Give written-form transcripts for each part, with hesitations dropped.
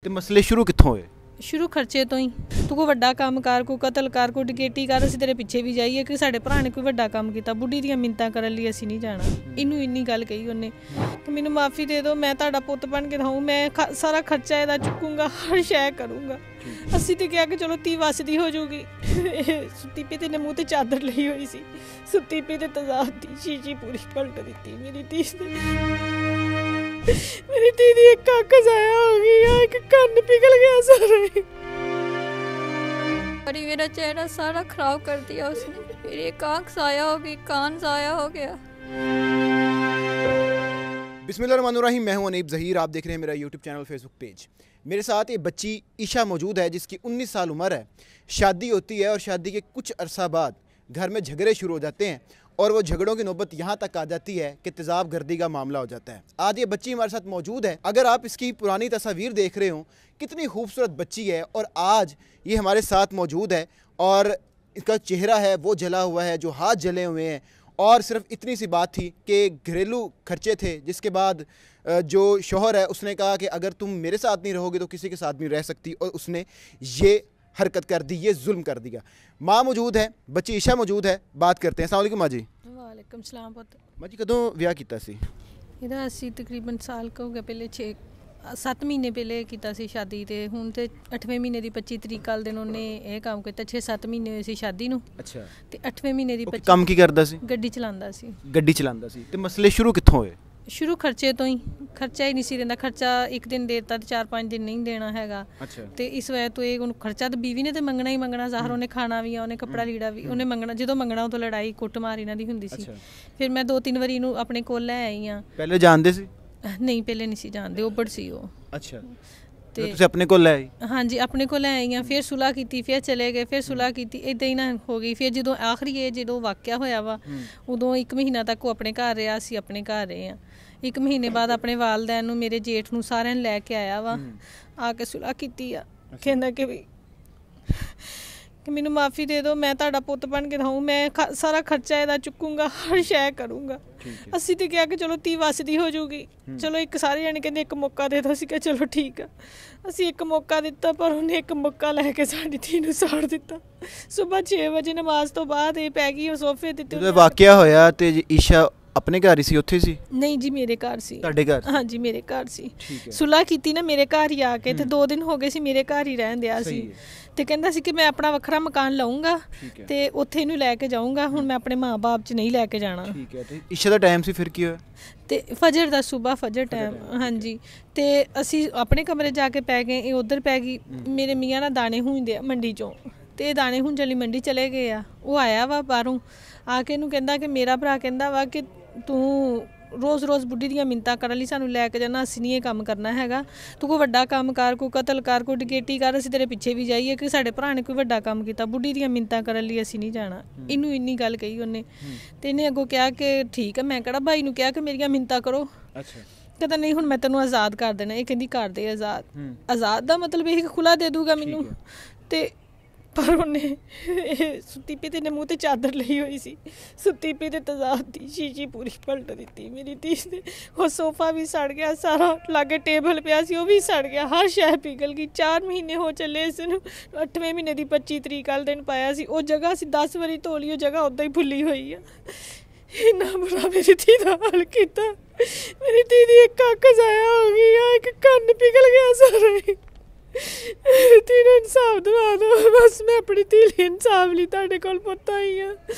ਤੇ ਮਸਲੇ ਸ਼ੁਰੂ ਕਿੱਥੋਂ ਹੋਏ? शुरू खर्चे तो ही तू कोई वड्डा काम कर, कोई कतल कर, कोई डकैती कर, असीं तेरे पिछे भी जाइए कि साडे भरा ने कोई वड्डा काम किया, बुढ़ी दियां मिन्नतां करन लई असीं नहीं जाना। इनू इन्नी गल कही उन्हें कि मैनूं माफ़ी दे दो, मैं तुहाडा पुत्त बन के रहूँ, मैं सारा खर्चा इहदा चुकूंगा, हर शै करूँगा। असीं ते कहा कि चलो धी वसदी हो जाऊगी। सुत्ती पई ते ने मूँह ते चादर लई होई सी, सुत्ती पई ते तजाब दी शीशी पूरी पलट दित्ती मेरी धी ने। मेरी दीदी एक अख ज़ाया हो गई, एक कान पिघल गया सारा। और मेरा चेहरा सारा खराब कर दिया उसने। मेरी एक आँख ज़ाया हो गई, कान ज़ाया हो गया। बिस्मिल्लाहिर्रहमानिर्रहीम, मैं हूं अनीब ज़हीर, आप देख रहे हैं मेरा यूट्यूब चैनल, फेसबुक पेज। मेरे साथ ये बच्ची ईशा मौजूद है जिसकी 19 साल उम्र है। शादी होती है और शादी के कुछ अरसा बाद घर में झगड़े शुरू हो जाते हैं और वो झगड़ों की नौबत यहाँ तक आ जाती है कि तेज़ाब गर्दी का मामला हो जाता है। आज ये बच्ची हमारे साथ मौजूद है। अगर आप इसकी पुरानी तस्वीर देख रहे हो, कितनी खूबसूरत बच्ची है, और आज ये हमारे साथ मौजूद है और इसका चेहरा है वो जला हुआ है, जो हाथ जले हुए हैं। और सिर्फ इतनी सी बात थी कि घरेलू खर्चे थे, जिसके बाद जो शौहर है उसने कहा कि अगर तुम मेरे साथ नहीं रहोगे तो किसी के साथ नहीं रह सकती, और उसने ये हरकत कर दी, ये जुल्म कर दिया। माँ मौजूद है, बच्ची ईशा मौजूद है, बात करते हैं। अस्सलाम वालेकुम माँ जी। वालेकुम सलाम पुत्त। माँ जी कदों विआह कीता सी? ਇਹਦਾ ਅਸੀਂ ਤਕਰੀਬਨ ਸਾਲ ਕੁ ਹੋ ਗਿਆ, ਪਹਿਲੇ 6-7 ਮਹੀਨੇ ਪਹਿਲੇ ਕੀਤਾ ਸੀ ਸ਼ਾਦੀ, ਤੇ ਹੁਣ ਤੇ 8ਵੇਂ ਮਹੀਨੇ ਦੀ 25 ਤਰੀਕ ਵਾਲੇ ਦਿਨ ਉਹਨੇ ਇਹ ਕੰਮ ਕੀਤਾ। 6-7 ਮਹੀਨੇ ਹੋਏ ਸੀ ਸ਼ਾਦੀ ਨੂੰ। ਅੱਛਾ। ਤੇ 8ਵੇਂ ਮਹੀਨੇ ਦੀ 25 ਕੰਮ ਕੀ ਕਰਦਾ ਸੀ? ਗੱਡੀ ਚਲਾਉਂਦਾ ਸੀ। ਗੱਡੀ ਚਲਾਉਂਦਾ ਸੀ। ਤੇ ਮਸਲੇ ਸ਼ੁਰੂ ਕਿੱਥੋਂ ਹੋਏ? ਸ਼ੁਰੂ ਖਰਚੇ ਤੋਂ ਹੀ। ਖਰਚਾ ਹੀ ਨਹੀਂ ਸੀ ਰਹਿੰਦਾ, ਖਰਚਾ ਇੱਕ ਦਿਨ ਦੇਤਾ ਤੇ 4-5 ਦਿਨ ਨਹੀਂ ਦੇਣਾ ਹੈਗਾ। ਅੱਛਾ। ਤੇ ਇਸ ਵਜ੍ਹਾ ਤੋਂ ਇਹ ਉਹਨੂੰ ਖਰਚਾ ਤਾਂ ਬੀਵੀ ਨੇ ਤੇ ਮੰਗਣਾ ਹੀ ਮੰਗਣਾ, ਜ਼ਾਹਰ ਉਹਨੇ ਖਾਣਾ ਵੀ ਆ, ਉਹਨੇ ਕੱਪੜਾ ਲੀੜਾ ਵੀ ਉਹਨੇ ਮੰਗਣਾ। ਜਦੋਂ ਮੰਗਣਾ ਉਦੋਂ ਲੜਾਈ ਕੁੱਟਮਾਰ ਇਹਨਾਂ ਦੀ ਹੁੰਦੀ ਸੀ। ਫਿਰ ਮੈਂ 2-3 ਵਾਰੀ ਇਹਨੂੰ ਆਪਣੇ ਕੋਲ ਲੈ ਆਈ ਆ। ਪਹਿਲੇ ਜਾਣਦੇ ਸੀ? ਨਹੀਂ, ਪਹਿਲੇ ਨਹੀਂ ਸੀ ਜਾਣਦੇ, ਉਬੜ ਸੀ ਉਹ। ਅੱਛਾ। ਤੇ ਤੁਸੀਂ ਆਪਣੇ ਕੋਲ ਲੈ ਆਈ? ਹਾਂਜੀ, ਆਪਣੇ ਕੋਲ ਲੈ ਆਈ ਆ। ਫਿਰ ਸੁਲਾਹ ਕੀਤੀ, ਫਿਰ ਚਲੇ ਗਏ, ਫਿਰ ਸੁਲਾਹ ਕੀਤੀ, ਇਦਾਂ ਹੀ ਨਾ ਹੋ ਗਈ। ਫਿਰ ਜਦੋਂ ਆਖਰੀ ਇਹ ਜਦੋਂ ਵਾਕਿਆ ਹੋਇਆ ਵਾ, ਉਦੋਂ 1 ਮਹੀਨਾ ਤੱਕ ਉਹ ਆਪਣੇ ਘਰ ਰਿਹਾ, ਅਸੀਂ ਆਪਣੇ ਘਰ ਰਹੇ ਆ। 1 ਮਹੀਨੇ ਬਾਅਦ ਆਪਣੇ ਵਾਲਦੈਨ ਨੂੰ, ਮੇਰੇ ਜੇਠ ਨੂੰ, ਸਾਰਿਆਂ ਨੂੰ ਲੈ ਕੇ ਆਇਆ ਵਾ। ਆ ਕੇ ਸੁਲਾਹ ਕੀਤੀ ਆ, ਕਹਿੰਦਾ ਕਿ ਵੀ ਕਿ ਮੈਨੂੰ ਮਾफ़ी दे दो, मैं ਤੁਹਾਡਾ ਪੁੱਤ ਬਣ ਕੇ ਰਹੂੰ, मैं ਸਾਰਾ ਖਰਚਾ ਇਹਦਾ ਚੁੱਕੂੰਗਾ, ਹਰ ਸ਼ੈ ਕਰੂੰਗਾ। ਅਸੀਂ ਤੇ ਕਿਹਾ ਕਿ ਚਲੋ ਧੀ ਵਸਦੀ ਹੋ ਜਾਊਗੀ, ਚਲੋ ਇੱਕ ਸਾਰੇ ਜਾਣੇ ਕਹਿੰਦੇ ਇੱਕ ਮੌਕਾ ਦੇ ਦਿਓ। ਅਸੀਂ ਕਿਹਾ ਚਲੋ ਠੀਕ ਆ। ਅਸੀਂ ਇੱਕ ਮੌਕਾ ਦਿੱਤਾ, ਪਰ ਉਹਨੇ ਇੱਕ ਮੌਕਾ ਲੈ ਕੇ ਸਾਡੀ ਧੀ ਨੂੰ ਸਾੜ ਦਿੱਤਾ। ਸੁਬਾਹ 6 ਵਜੇ ਨਮਾਜ਼ ਤੋਂ ਬਾਅਦ ਇਹ ਪੈ ਗਈ ਉਹ ਸੋਫੇ ਤੇ। ਜਦੋਂ ਵਾਕਿਆ ਹੋਇਆ ਤੇ ਈਸ਼ਾ ਆਪਣੇ ਘਰ ਹੀ ਸੀ, ਉੱਥੇ ਸੀ? ਨਹੀਂ ਜੀ, ਮੇਰੇ ਘਰ ਸੀ। ਤੁਹਾਡੇ ਘਰ? ਹਾਂਜੀ, ਮੇਰੇ ਘਰ ਸੀ। ਸੁਲਾਹ ਕੀਤੀ ਨਾ ਮੇਰੇ ਘਰ ਹੀ ਆ ਕੇ, ਤੇ 2 ਦਿਨ ਹੋ ਗਏ ਸੀ ਮੇਰੇ ਘਰ ਹੀ ਰਹਿਣ ਦਿਆ ਸੀ। ਤੇ ਕਹਿੰਦਾ ਸੀ ਕਿ ਮੈਂ ਆਪਣਾ ਵੱਖਰਾ ਮਕਾਨ ਲਵਾਂਗਾ ਤੇ ਉੱਥੇ ਇਹਨੂੰ ਲੈ ਕੇ ਜਾਊਂਗਾ। ਹੁਣ ਮੈਂ ਆਪਣੇ ਮਾਂ-ਬਾਪ 'ਚ ਨਹੀਂ ਲੈ ਕੇ ਜਾਣਾ। ਠੀਕ ਹੈ। ਤੇ ਈਸ਼ਾ ਦਾ ਟਾਈਮ ਸੀ, ਫਿਰ ਕੀ ਹੋਇਆ? ਤੇ ਫਜਰ ਦਾ, ਸੁਬਾਹ ਫਜਰ ਟਾਈਮ। ਹਾਂਜੀ। ਤੇ ਅਸੀਂ ਆਪਣੇ ਕਮਰੇ ਜਾ ਕੇ ਪੈ ਗਏ, ਇਹ ਉੱਧਰ ਪੈ ਗਈ। ਮੇਰੇ ਮੀਆਂ ਨਾਲ ਦਾਣੇ ਹੁੰਦੇ ਆ ਮੰਡੀ 'ਚੋਂ, ਤੇ ਇਹ ਦਾਣੇ ਹੁੰਜਣ ਲਈ ਮੰਡੀ ਚਲੇ ਗਏ ਆ। ਉਹ ਆਇਆ ਵਾ ਬਾਹਰੋਂ, ਆ ਕੇ ਇਹਨੂੰ ਕਹਿੰਦਾ ਕਿ ਮੇਰਾ ਭਰਾ ਕਹਿੰਦਾ ਵਾ ਕਿ ਤੂੰ ਰੋਜ਼ ਬੁੱਢੀ ਦੀਆਂ ਮਿੰਨਤਾਂ ਕਰਨ ਲਈ ਸਾਨੂੰ ਲੈ ਕੇ ਜਾਣਾ, ਅਸੀਂ ਨਹੀਂ ਇਹ ਕੰਮ ਕਰਨਾ ਹੈਗਾ। ਤੂੰ ਕੋਈ ਵੱਡਾ ਕੰਮ ਕਰ, ਕੋਈ ਕਤਲ ਕਰ, ਕੋਈ ਡਕੈਤੀ ਕਰ, ਅਸੀਂ ਤੇਰੇ ਪਿੱਛੇ ਵੀ ਜਾਈਏ ਕਿ ਸਾਡੇ ਭਰਾ ਨੇ ਕੋਈ ਵੱਡਾ ਕੰਮ ਕੀਤਾ, ਬੁੱਢੀ ਦੀਆਂ ਮਿੰਨਤਾਂ ਕਰਨ ਲਈ ਅਸੀਂ ਨਹੀਂ ਜਾਣਾ। ਇਹਨੂੰ ਇੰਨੀ ਗੱਲ ਕਹੀ ਉਹਨੇ। ਤੇ ਇਹਨੇ ਅੱਗੋਂ ਕਿਹਾ ਕਿ ਠੀਕ ਹੈ। ਮੈਂ ਕਿਹੜਾ ਭਾਈ ਨੂੰ ਕਿਹਾ ਕਿ ਮੇਰੀਆਂ ਮਿੰਨਤਾਂ ਕਰੋ। ਅੱਛਾ। ਕਹਿੰਦਾ ਨਹੀਂ, ਹੁਣ ਮੈਂ ਤੈਨੂੰ ਆਜ਼ਾਦ ਕਰ ਦੇਣਾ। ਇਹ ਕਹਿੰਦੀ ਕਰ ਦੇ ਆਜ਼ਾਦ। ਆਜ਼ਾਦ ਦਾ ਮਤਲਬ ਇਹ ਕਿ ਖੁੱਲਾ ਦੇ ਦੂਗਾ ਮੈਨੂੰ। ਤੇ ਪਰ ਉਹਨੇ ਸੁੱਤੀ ਪਈ ਤੇ ਨੇ ਮੂੰਹ ਤੇ ਚਾਦਰ ਲਈ ਹੋਈ ਸੀ, ਸੁੱਤੀ ਪਈ ਤੇ ਤਜ਼ਾਬ ਦੀ ਸ਼ੀਸ਼ੀ ਪੂਰੀ ਪਲਟ ਦਿੱਤੀ ਮੇਰੀ ਧੀ ਨੇ। ਉਹ ਸੋਫਾ ਵੀ ਸੜ ਗਿਆ, ਸਾਰਾ ਲਾਗੇ ਟੇਬਲ ਪਿਆ ਸੀ ਉਹ ਵੀ ਸੜ ਗਿਆ, ਹਰ ਸ਼ੈ ਪਿਘਲ ਗਈ। 4 ਮਹੀਨੇ ਹੋ ਚੱਲੇ ਇਸ ਨੂੰ। 8ਵੇਂ ਮਹੀਨੇ ਦੀ 25 ਤਰੀਕ ਵਾਲੇ ਦਿਨ ਪਾਇਆ ਸੀ। ਉਹ ਜਗ੍ਹਾ ਅਸੀਂ 10 ਵਾਰੀ ਧੋ ਲਈ, ਉਹ ਜਗ੍ਹਾ ਉੱਦਾਂ ਹੀ ਫੁੱਲੀ ਹੋਈ ਆ। ਇੰਨਾ ਬੁਰਾ ਮੇਰੀ ਧੀ ਦਾ ਹਾਲ ਕੀਤਾ। ਮੇਰੀ ਧੀ ਦੀ ਇੱਕ ਅੱਖ ਜ਼ਾਇਆ ਹੋ ਗਈ ਆ, ਇੱਕ ਕੰਨ ਪਿਘਲ ਗਿਆ ਸਾਰਾ ਹੀ। ਤੀਨੂੰ ਇਨਸਾਫ ਦਵਾ ਦਿਓ ਬਸ। ਮੈਂ ਆਪਣੀ ਧੀ ਲਈ ਇਨਸਾਫ ਲਈ ਤੁਹਾਡੇ ਕੋਲ ਪੁੱਤ ਆਈ ਆ।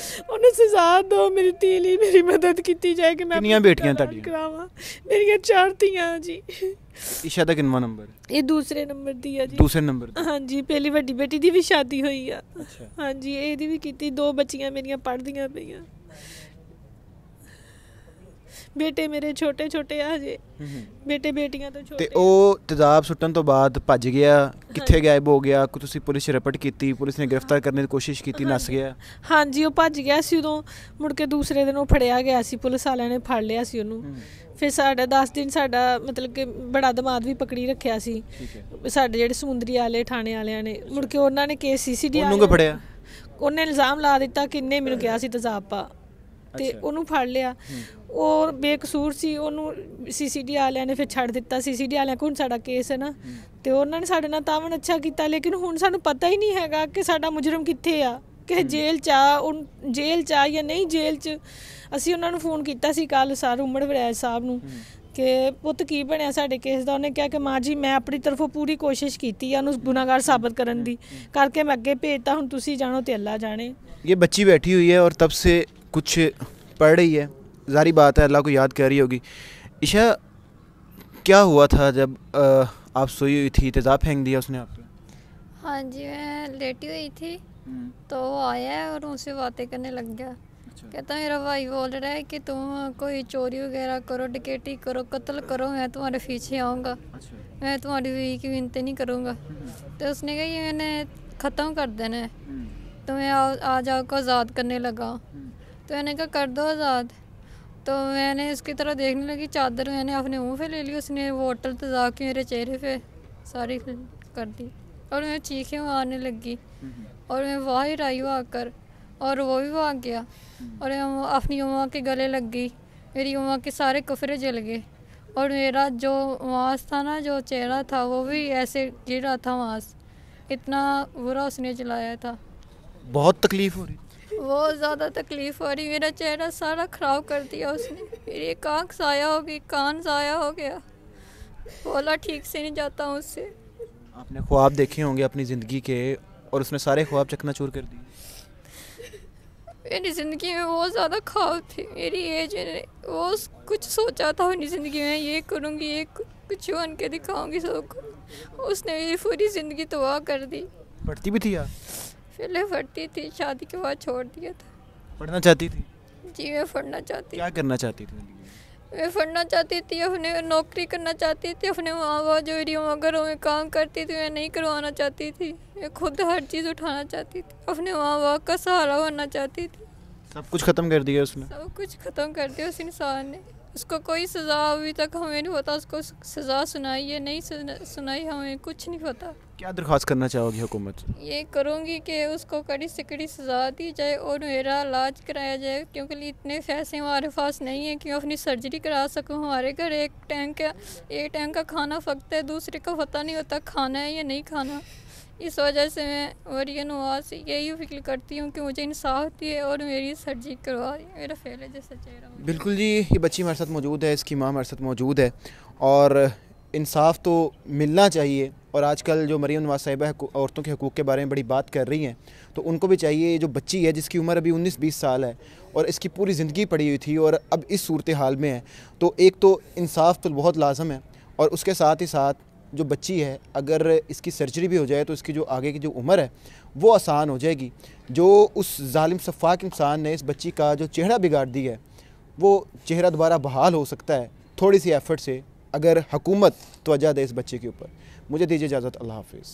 ਉਹਨੂੰ ਸਜ਼ਾ ਦਿਓ, ਮੇਰੀ ਧੀ ਲਈ ਮੇਰੀ ਮਦਦ ਕੀਤੀ ਜਾਏ ਕਿ ਮੈਂ ਕਿੰਨੀਆਂ ਬੇਟੀਆਂ ਤੁਹਾਡੀਆਂ? ਕਰਾਵਾਂ। ਮੇਰੀਆਂ 4 ਧੀਆਂ ਜੀ। ਈਸ਼ਾ ਦਾ ਕਿੰਨਾ ਨੰਬਰ? ਇਹ ਦੂਸਰੇ ਨੰਬਰ ਦੀ ਆ ਜੀ। ਦੂਸਰੇ ਨੰਬਰ? ਹਾਂਜੀ। ਪਹਿਲੀ ਵੱਡੀ ਬੇਟੀ ਦੀ ਵੀ ਸ਼ਾਦੀ ਹੋਈ ਆ। ਹਾਂਜੀ, ਇਹਦੀ ਵੀ ਕੀਤੀ। 2 ਬੱਚੀਆਂ ਮੇਰੀਆਂ ਪੜ੍ਹਦੀਆਂ ਪਈਆਂ। ਬੇਟੇ ਮੇਰੇ ਛੋਟੇ ਛੋਟੇ ਆ ਹਜੇ, ਬੇਟੇ ਬੇਟੀਆਂ ਤੋਂ ਛੋਟੇ। ਤੇ ਉਹ ਤੇਜ਼ਾਬ ਸੁੱਟਣ ਤੋਂ ਬਾਅਦ ਭੱਜ ਗਿਆ, ਕਿੱਥੇ ਗਾਇਬ ਹੋ ਗਿਆ? ਕੋਈ ਤੁਸੀਂ ਪੁਲਿਸ 'ਚ ਰਿਪੋਰਟ ਕੀਤੀ? ਪੁਲਿਸ ਨੇ ਗ੍ਰਿਫਤਾਰ ਕਰਨ ਦੀ ਕੋਸ਼ਿਸ਼ ਕੀਤੀ? ਨੱਸ ਗਿਆ? ਹਾਂਜੀ, ਉਹ ਭੱਜ ਗਿਆ ਸੀ। ਉਦੋਂ ਮੁੜ ਕੇ ਦੂਸਰੇ ਦਿਨ ਉਹ ਫੜਿਆ ਗਿਆ ਸੀ, ਪੁਲਿਸ ਵਾਲਿਆਂ ਨੇ ਫੜ ਲਿਆ ਸੀ ਉਹਨੂੰ। ਫਿਰ ਸਾਡਾ 10 ਦਿਨ ਸਾਡਾ ਮਤਲਬ ਕਿ ਬੜਾ ਦਮਾਦ ਵੀ ਪਕੜੀ ਰੱਖਿਆ ਸੀ ਸਾਡੇ ਜਿਹੜੇ ਸਮੁੰਦਰੀ ਵਾਲੇ ਥਾਣੇ ਵਾਲਿਆਂ ਨੇ। ਮੁੜ ਕੇ ਉਹਨਾਂ ਨੇ ਕੇਸ CCD ਉਹਨੂੰ ਫੜਿਆ। ਉਹਨੇ ਇਲਜ਼ਾਮ ਲਾ ਦਿੱਤਾ ਕਿ ਇਹਨੇ ਮੈਨੂੰ ਕਿਹਾ ਸੀ ਤੇਜ਼ਾਬ ਪਾ, ਤੇ ਉਹਨੂੰ ਫੜ ਲਿਆ। ਉਹ ਬੇਕਸੂਰ ਸੀ, ਉਹਨੂੰ ਸੀਸੀਡੀ ਵਾਲਿਆਂ ਨੇ ਫਿਰ ਛੱਡ ਦਿੱਤਾ। ਸੀਸੀਡੀ ਵਾਲਿਆਂ ਕੋਲ ਹੁਣ ਸਾਡਾ ਕੇਸ ਹੈ ਨਾ, ਤੇ ਉਹਨਾਂ ਨੇ ਸਾਡੇ ਨਾਲ ਤਾਵਨ ਅੱਛਾ ਕੀਤਾ, ਲੇਕਿਨ ਹੁਣ ਸਾਨੂੰ ਪਤਾ ਹੀ ਨਹੀਂ ਹੈਗਾ ਕਿ ਸਾਡਾ ਮੁਜਰਮ ਕਿੱਥੇ ਆ, ਕਿ ਜੇਲ੍ਹ 'ਚ ਆ, ਜੇਲ੍ਹ 'ਚ ਆ ਜਾਂ ਨਹੀਂ ਜੇਲ੍ਹ 'ਚ। ਅਸੀਂ ਉਹਨਾਂ ਨੂੰ ਫੋਨ ਕੀਤਾ ਸੀ ਕੱਲ੍ਹ ਸਰ ਉਮਰ ਵੜੈਚ ਸਾਹਿਬ ਨੂੰ ਕਿ ਪੁੱਤ ਕੀ ਬਣਿਆ ਸਾਡੇ ਕੇਸ ਦਾ। ਉਹਨੇ ਕਿਹਾ ਕਿ ਮਾਂ ਜੀ ਮੈਂ ਆਪਣੀ ਤਰਫੋਂ ਪੂਰੀ ਕੋਸ਼ਿਸ਼ ਕੀਤੀ ਆ ਉਹਨੂੰ ਗੁਨਾਹਗਾਰ ਸਾਬਤ ਕਰਨ ਦੀ, ਕਰਕੇ ਮੈਂ ਅੱਗੇ ਭੇਜਤਾ, ਹੁਣ ਤੁਸੀਂ ਜਾਣੋ ਤੇ ਅੱਲਾ ਜਾਣੇ। ये बच्ची बैठी हुई है और तब से कुछ पढ़ रही है, ज़ाहिर बात है अल्लाह को याद कर रही होगी। ईशा, क्या हुआ था जब आप सोई हुई थी, तेज़ाब फेंक दिया उसने आप पे? हाँ जी, मैं लेटी हुई थी तो वो आया है और उनसे बातें करने लग गया। कहता मेरा भाई बोल रहा है कि तुम कोई चोरी वगैरह करो, डकैती करो, कत्ल करो, मैं तुम्हारे पीछे आऊँगा, मैं तुम्हारी बीवी की विनती नहीं करूँगा। तो उसने कहा ये मैंने ख़त्म कर देना है, तो मैं आज आपको आज़ाद करने लगा। तो मैंने कहा कर दो आज़ाद। तो मैंने उसकी तरह देखने लगी, चादर मैंने अपने मुंह पे ले ली, उसने वो होटल तेज़ाब की मेरे चेहरे पे सारी कर दी और मैं चीखें मारने लगी और मैं बाहर आई भागकर और वो भी भाग गया और मैं अपनी अम्मा के गले लग गई। मेरी अम्मा के सारे कपड़े जल गए और मेरा जो मांस था ना, जो चेहरा था वो भी ऐसे गिर रहा था मांस, इतना बुरा उसने जलाया था। बहुत तकलीफ़ हो रही? बहुत ज़्यादा तकलीफ़ हो रही, मेरा चेहरा सारा ख़राब कर दिया उसने। मेरी एक आँख साया हो गई, कान साया हो गया, बोला ठीक से नहीं जाता मुझसे। आपने ख्वाब देखे होंगे अपनी ज़िंदगी के और उसने सारे ख्वाब चकनाचूर कर दिए। मेरी ज़िंदगी में बहुत ज़्यादा ख्वाब थे, मेरी एज में वो कुछ सोचा था अपनी ज़िंदगी में, ये करूँगी, ये कुछ बन के दिखाऊँगी सबको। उसने मेरी पूरी ज़िंदगी तबाह कर दी। पढ़ती भी थी आप? पहले पढ़ती थी, शादी के बाद छोड़ दिया था। पढ़ना चाहती थी? जी मैं पढ़ना चाहती, क्या करना चाहती थी? मैं पढ़ना चाहती थी, अपने नौकरी करना चाहती थी, अपने माँ बाप जो मेरी माँ घरों में काम करती थी मैं नहीं करवाना चाहती थी। मैं खुद हर चीज़ उठाना चाहती थी, अपने माँ बाप का सहारा बनना चाहती थी। सब कुछ ख़त्म कर दिया उसने? सब कुछ ख़त्म कर दिया उस इंसान ने। उसको कोई सज़ा अभी तक हमें नहीं पता, उसको सज़ा सुनाई है नहीं सुनाई हमें कुछ नहीं पता। क्या दरख्वास्त करना चाहोगी हुकूमत से? ये करूँगी कि उसको कड़ी से कड़ी सज़ा दी जाए और मेरा इलाज कराया जाए, क्योंकि इतने पैसे हमारे पास नहीं है कि मैं अपनी सर्जरी करा सकूँ। हमारे घर एक टाइम का खाना पकता है, दूसरे का पता नहीं होता खाना है या नहीं खाना। इस वजह से मैं मरियम नवाज से यही अपील करती हूँ कि मुझे इंसाफ दिए और मेरी सर्जरी करवा दी, मेरा पहले जैसा चेहरा। बिल्कुल जी, ये बच्ची हमारे साथ मौजूद है, इसकी माँ हमारे साथ मौजूद है और इंसाफ तो मिलना चाहिए। और आजकल जो मरियम नवाज साहिबा औरतों के हकूक़ के बारे में बड़ी बात कर रही हैं, तो उनको भी चाहिए, जो बच्ची है जिसकी उम्र अभी 19-20 साल है और इसकी पूरी ज़िंदगी पड़ी हुई थी और अब इस सूरत हाल में है, तो एक तो इंसाफ तो बहुत लाजम है और उसके साथ ही साथ जो बच्ची है अगर इसकी सर्जरी भी हो जाए तो इसकी जो आगे की जो उम्र है वो आसान हो जाएगी। जो उस जालिम सफ़ाक इंसान ने इस बच्ची का जो चेहरा बिगाड़ दिया है वो चेहरा दोबारा बहाल हो सकता है थोड़ी सी एफ़र्ट से, अगर हुकूमत तवज्जो दे इस बच्चे के ऊपर। मुझे दीजिए इजाज़त, अल्लाह हाफ़िज़।